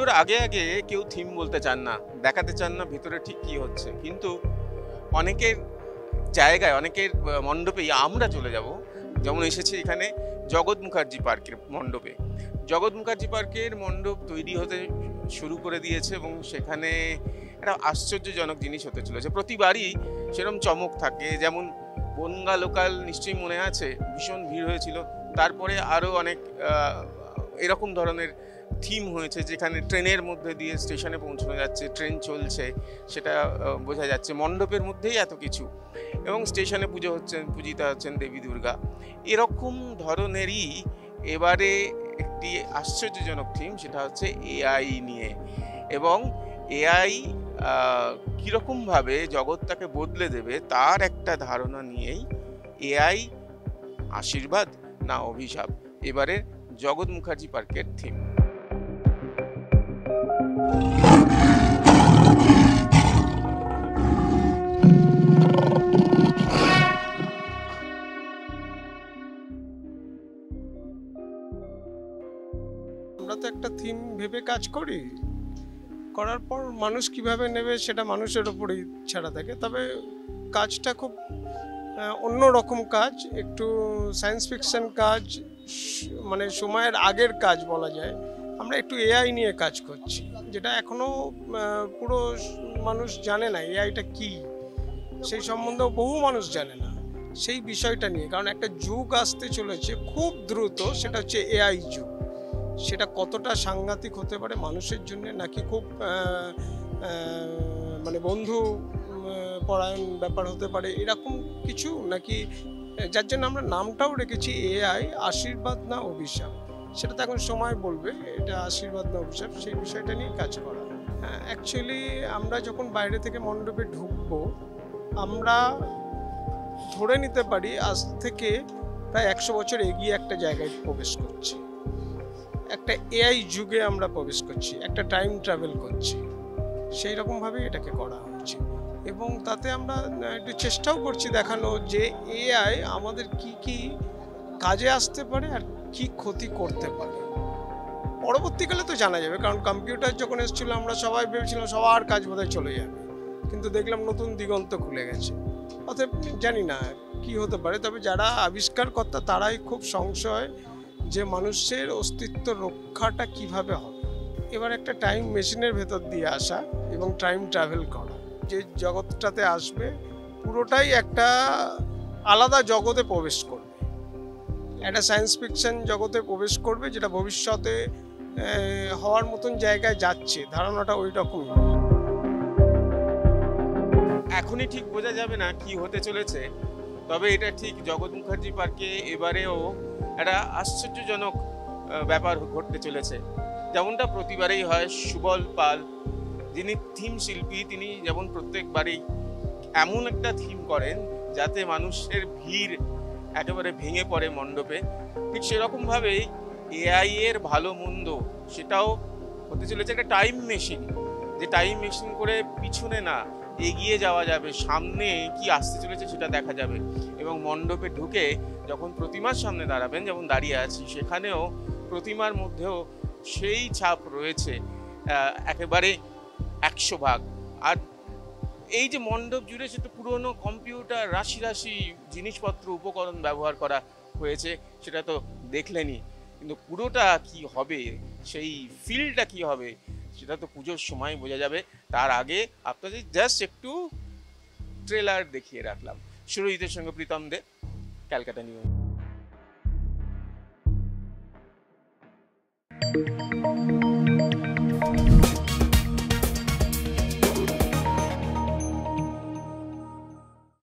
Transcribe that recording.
পুজোর আগে আগে কেউ থিম বলতে চান না, দেখাতে চান না ভিতরে ঠিক কি হচ্ছে, কিন্তু অনেকের জায়গায় অনেকের মণ্ডপেই আমরা চলে যাব। যেমন এসেছি এখানে জগৎ মুখার্জি পার্কের মণ্ডপে। জগৎ মুখার্জি পার্কের মণ্ডপ তৈরি হতে শুরু করে দিয়েছে এবং সেখানে একটা আশ্চর্যজনক জিনিস হতে চলেছে। প্রতিবারই সেরকম চমক থাকে, যেমন বনগা লোকাল নিশ্চয়ই মনে আছে, ভীষণ ভিড় হয়েছিল। তারপরে আরও অনেক এরকম ধরনের থিম হয়েছে, যেখানে ট্রেনের মধ্যে দিয়ে স্টেশনে পৌঁছানো যাচ্ছে, ট্রেন চলছে, সেটা বোঝা যাচ্ছে। মণ্ডপের মধ্যেই এত কিছু, এবং স্টেশনে পুজো হচ্ছেন, পূজিতা হচ্ছেন দেবী দুর্গা। এরকম ধরনেরই এবারে একটি আশ্চর্যজনক থিম, সেটা হচ্ছে এআই নিয়ে। এবং এআই কীরকমভাবে জগৎটাকে বদলে দেবে তার একটা ধারণা নিয়েই এআই আশীর্বাদ না অভিশাপ, এবারে জগৎ মুখার্জি পার্কের থিম। আমরা তো একটা থিম ভেবে কাজ করি, করার পর মানুষ কিভাবে নেবে সেটা মানুষের ওপরেই ছাড়া থাকে। তবে কাজটা খুব অন্য রকম কাজ, একটু সায়েন্স ফিকশন কাজ, মানে সময়ের আগের কাজ বলা যায়। আমরা একটু এআই নিয়ে কাজ করছি, যেটা এখনও পুরো মানুষ জানে না এআইটা কি, সেই সম্বন্ধেও বহু মানুষ জানে না সেই বিষয়টা নিয়ে। কারণ একটা যুগ আসতে চলেছে খুব দ্রুত, সেটা হচ্ছে এআই যুগ। সেটা কতটা সাংঘাতিক হতে পারে মানুষের জন্য, নাকি খুব মানে বন্ধু পরায়ণ ব্যাপার হতে পারে এরকম কিছু, নাকি যার জন্য আমরা নামটাও রেখেছি এআই আশীর্বাদ না অভিশাপ, সেটা তো এখন সময় বলবে এটা আশীর্বাদ না অভিশাপ, সেই বিষয়টা নিয়ে কাজ করা। অ্যাকচুয়ালি আমরা যখন বাইরে থেকে মণ্ডপে ঢুকবো, আমরা ধরে নিতে পারি আজ থেকে প্রায় 100 বছর এগিয়ে একটা জায়গায় প্রবেশ করছি, একটা এআই যুগে আমরা প্রবেশ করছি, একটা টাইম ট্রাভেল করছি। সেই রকমভাবেই এটাকে করা হচ্ছে, এবং তাতে আমরা একটু চেষ্টাও করছি দেখানো যে এআই আমাদের কি কি কাজে আসতে পারে আর কি ক্ষতি করতে পারে। পরবর্তীকালে তো জানা যাবে, কারণ কম্পিউটার যখন এসেছিল আমরা সবাই ভেবেছিলাম সবার কাজ বোধহয় চলে যাবে, কিন্তু দেখলাম নতুন দিগন্ত খুলে গেছে। অতএব জানি না কি হতে পারে, তবে যারা আবিষ্কারকর্তা তারাই খুব সংশয় যে মানুষের অস্তিত্ব রক্ষাটা কিভাবে হবে। এবার একটা টাইম মেশিনের ভেতর দিয়ে আসা এবং টাইম ট্রাভেল করা, যে জগৎটাতে আসবে পুরোটাই একটা আলাদা জগতে প্রবেশ করবে, একটা সায়েন্স ফিকশন জগতে প্রবেশ করবে, যেটা ভবিষ্যতে হওয়ার মতন জায়গায় যাচ্ছে, ধারণাটা ওই রকমই। এখনই ঠিক বোঝা যাবে না কি হতে চলেছে, তবে এটা ঠিক জগৎ মুখার্জি পার্কে এবারেও একটা আশ্চর্যজনক ব্যাপার ঘটতে চলেছে। যেমনটা প্রতিবারেই হয়, সুবল পাল যিনি থিম শিল্পী, তিনি যেমন প্রত্যেকবারেই এমন একটা থিম করেন যাতে মানুষের ভিড় একেবারে ভেঙে পড়ে মণ্ডপে, ঠিক সেরকমভাবেই এআই এর ভালো মন্দ সেটাও হতে চলেছে একটা টাইম মেশিন, যে টাইম মেশিন করে পিছনে না এগিয়ে যাওয়া যাবে, সামনে কি আসতে চলেছে সেটা দেখা যাবে। এবং মণ্ডপে ঢুকে যখন প্রতিমার সামনে দাঁড়াবেন, যেমন দাঁড়িয়ে আছি, সেখানেও প্রতিমার মধ্যেও সেই ছাপ রয়েছে একেবারে 100 ভাগ। আর এই যে মণ্ডপ জুড়ে সে তো পুরনো কম্পিউটার, রাশি রাশি জিনিসপত্র উপকরণ ব্যবহার করা হয়েছে, সেটা তো দেখলেনই, কিন্তু পুরোটা কি হবে, সেই ফিলটা কি হবে, সেটা তো পুজোর সময় বোঝা যাবে। তার আগে আপনাদের জাস্ট একটু ট্রেলার দেখিয়ে রাখলাম। সুরজিতের সঙ্গে প্রীতম দে, ক্যালকাটা নিউজ।